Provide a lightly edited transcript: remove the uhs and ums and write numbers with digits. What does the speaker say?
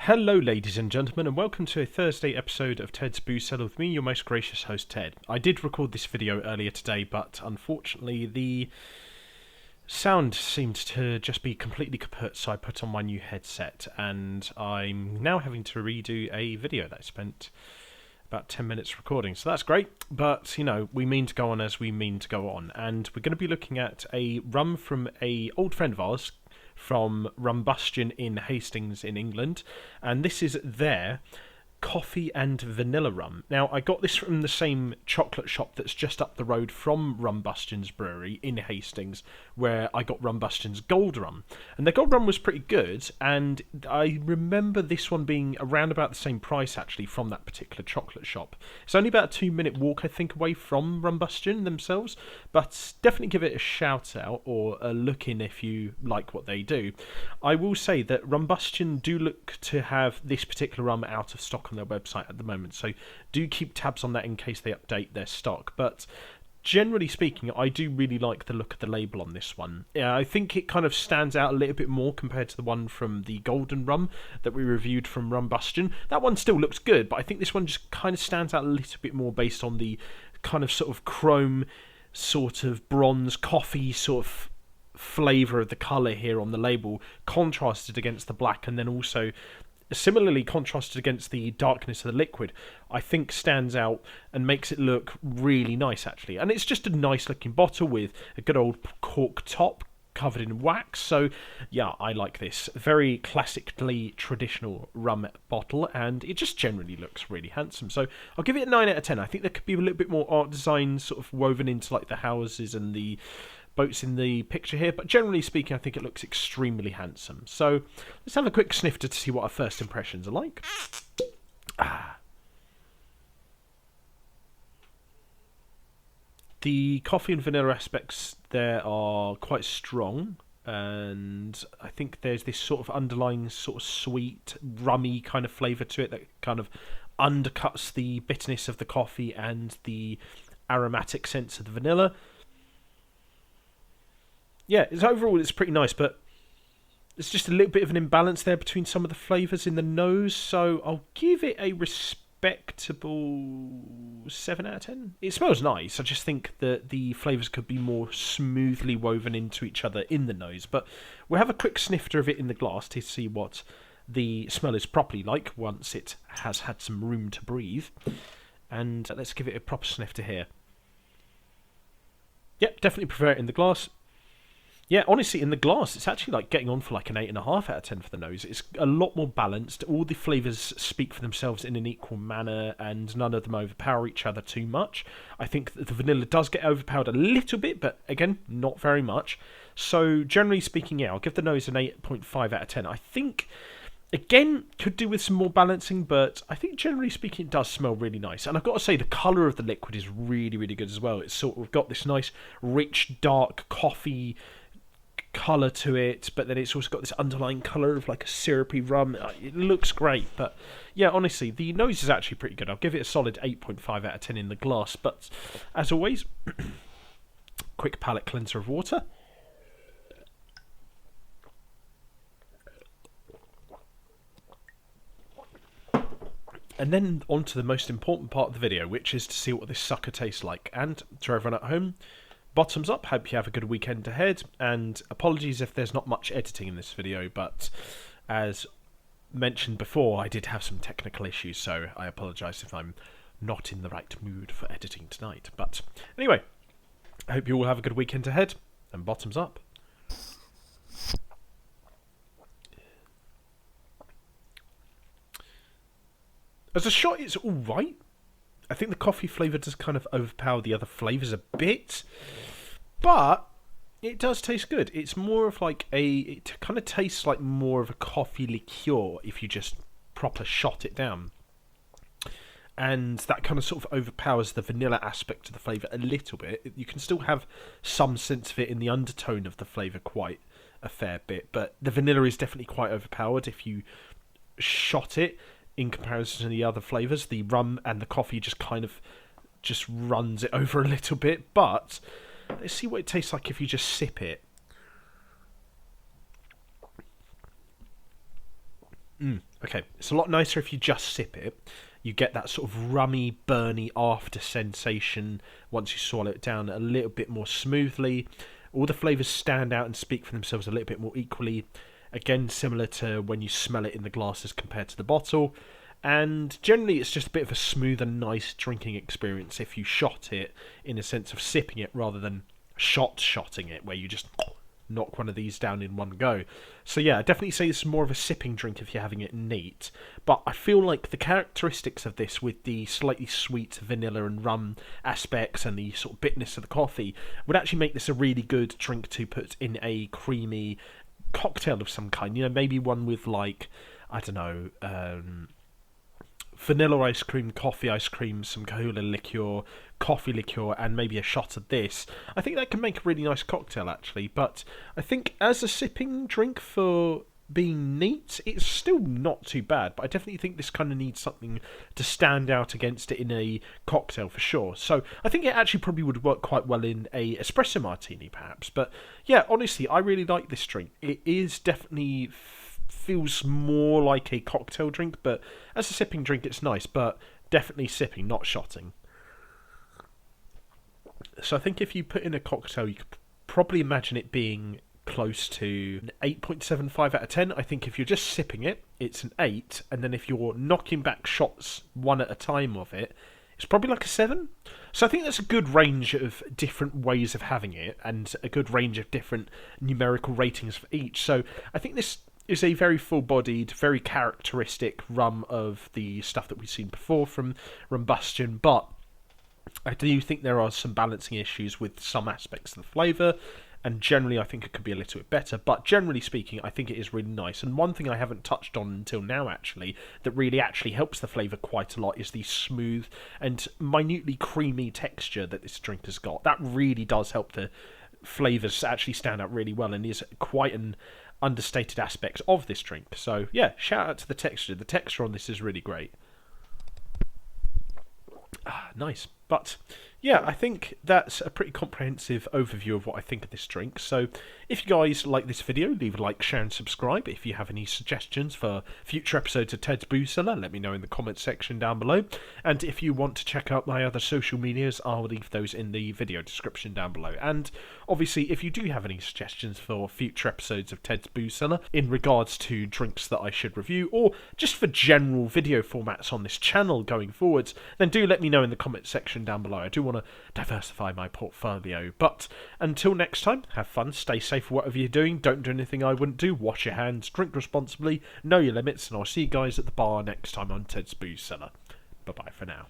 Hello, ladies and gentlemen, and welcome to a Thursday episode of Ted's Booze Cellar with me, your most gracious host, Ted. I did record this video earlier today, but unfortunately the sound seemed to just be completely kaput, so I put on my new headset, and I'm now having to redo a video that I spent about 10 minutes recording. So that's great, but, you know, we mean to go on as we mean to go on, and we're going to be looking at a rum from a old friend of ours, from Rumbustian in Hastings in England, and this is their coffee and vanilla rum. Now, I got this from the same chocolate shop that's just up the road from Rumbustian's brewery in Hastings, where I got Rumbustian's gold rum. And the gold rum was pretty good, and I remember this one being around about the same price, actually, from that particular chocolate shop. It's only about a 2-minute walk, I think, away from Rumbustian themselves, but definitely give it a shout out or a look in if you like what they do. I will say that Rumbustian do look to have this particular rum out of stock on their website at the moment, so do keep tabs on that in case they update their stock. But generally speaking, I do really like the look of the label on this one. I think it kind of stands out a little bit more compared to the one from the golden rum that we reviewed from Rumbustian. That one still looks good, but I think this one just kind of stands out a little bit more based on the kind of sort of chrome, sort of bronze coffee sort of flavour of the colour here on the label, contrasted against the black, and then also similarly contrasted against the darkness of the liquid, I think stands out and makes it look really nice, actually. And it's just a nice looking bottle with a good old cork top covered in wax. So yeah, I like this. Very classically traditional rum bottle, and it just generally looks really handsome. So I'll give it a 9 out of 10. I think there could be a little bit more art design sort of woven into like the houses and the boats in the picture here, but generally speaking, I think it looks extremely handsome. So let's have a quick snifter to see what our first impressions are like. The coffee and vanilla aspects there are quite strong, and I think there's this sort of underlying sort of sweet, rummy kind of flavour to it that kind of undercuts the bitterness of the coffee and the aromatic sense of the vanilla. Yeah, overall it's pretty nice, but there's just a little bit of an imbalance there between some of the flavours in the nose, so I'll give it a respectable 7 out of 10. It smells nice, I just think that the flavours could be more smoothly woven into each other in the nose, but we'll have a quick snifter of it in the glass to see what the smell is properly like once it has had some room to breathe, and let's give it a proper snifter here. Yep, definitely prefer it in the glass. Yeah, honestly, in the glass, it's actually like getting on for like an 8.5 out of 10 for the nose. It's a lot more balanced. All the flavours speak for themselves in an equal manner, and none of them overpower each other too much. I think that the vanilla does get overpowered a little bit, but again, not very much. So, generally speaking, yeah, I'll give the nose an 8.5 out of 10. I think, again, could do with some more balancing, but I think generally speaking, it does smell really nice. And I've got to say, the colour of the liquid is really, really good as well. It's sort of got this nice, rich, dark coffee colour to it, but then it's also got this underlying colour of like a syrupy rum. It looks great, but yeah, honestly, the nose is actually pretty good. I'll give it a solid 8.5 out of 10 in the glass, but as always, quick palate cleanser of water. And then on to the most important part of the video, which is to see what this sucker tastes like. And to everyone at home, bottoms up, hope you have a good weekend ahead, and apologies if there's not much editing in this video, but as mentioned before, I did have some technical issues, so I apologise if I'm not in the right mood for editing tonight. But anyway, I hope you all have a good weekend ahead, and bottoms up. As a shot, it's alright. I think the coffee flavour does kind of overpower the other flavours a bit, but it does taste good. It's more of like it kind of tastes like more of a coffee liqueur if you just proper shot it down. And that kind of sort of overpowers the vanilla aspect of the flavour a little bit. You can still have some sense of it in the undertone of the flavour quite a fair bit, but the vanilla is definitely quite overpowered if you shot it. In comparison to the other flavours, the rum and the coffee just kind of just runs it over a little bit. But let's see what it tastes like if you just sip it. Okay, it's a lot nicer if you just sip it. You get that sort of rummy, burny after sensation once you swallow it down a little bit more smoothly. All the flavours stand out and speak for themselves a little bit more equally. Again, similar to when you smell it in the glass as compared to the bottle. And generally, it's just a bit of a smooth and nice drinking experience if you shot it in a sense of sipping it rather than shotting it, where you just knock one of these down in one go. So yeah, I definitely say this is more of a sipping drink if you're having it neat, but I feel like the characteristics of this with the slightly sweet vanilla and rum aspects and the sort of bitterness of the coffee would actually make this a really good drink to put in a creamy cocktail of some kind. You know, maybe one with like, I don't know, vanilla ice cream, coffee ice cream, some Kahula liqueur, coffee liqueur, and maybe a shot of this. I think that can make a really nice cocktail, actually. But I think as a sipping drink for being neat, it's still not too bad. But I definitely think this kind of needs something to stand out against it in a cocktail for sure. So I think it actually probably would work quite well in a espresso martini, perhaps. But yeah, honestly, I really like this drink. It is definitely feels more like a cocktail drink, but as a sipping drink it's nice, but definitely sipping, not shotting. So I think if you put in a cocktail, you could probably imagine it being close to an 8.75 out of 10. I think if you're just sipping it, it's an 8, and then if you're knocking back shots one at a time of it, it's probably like a 7. So I think that's a good range of different ways of having it, and a good range of different numerical ratings for each. So I think this is a very full-bodied, very characteristic rum of the stuff that we've seen before from Rumbustian, but I do think there are some balancing issues with some aspects of the flavour, and generally I think it could be a little bit better, but generally speaking I think it is really nice. And one thing I haven't touched on until now actually, that really actually helps the flavour quite a lot, is the smooth and minutely creamy texture that this drink has got. That really does help the flavours actually stand out really well, and is quite an understated aspect of this drink. So yeah, shout out to the texture. The texture on this is really great. Nice. But yeah, I think that's a pretty comprehensive overview of what I think of this drink. So if you guys like this video, leave a like, share and subscribe. If you have any suggestions for future episodes of Ted's Booze Cellar, let me know in the comments section down below. And if you want to check out my other social medias, I'll leave those in the video description down below. And obviously, if you do have any suggestions for future episodes of Ted's Booze Cellar in regards to drinks that I should review, or just for general video formats on this channel going forwards, then do let me know in the comments section down below. I do want to diversify my portfolio. But until next time, have fun, stay safe whatever you're doing, don't do anything I wouldn't do, wash your hands, drink responsibly, know your limits, and I'll see you guys at the bar next time on Ted's Booze Cellar. Bye bye for now.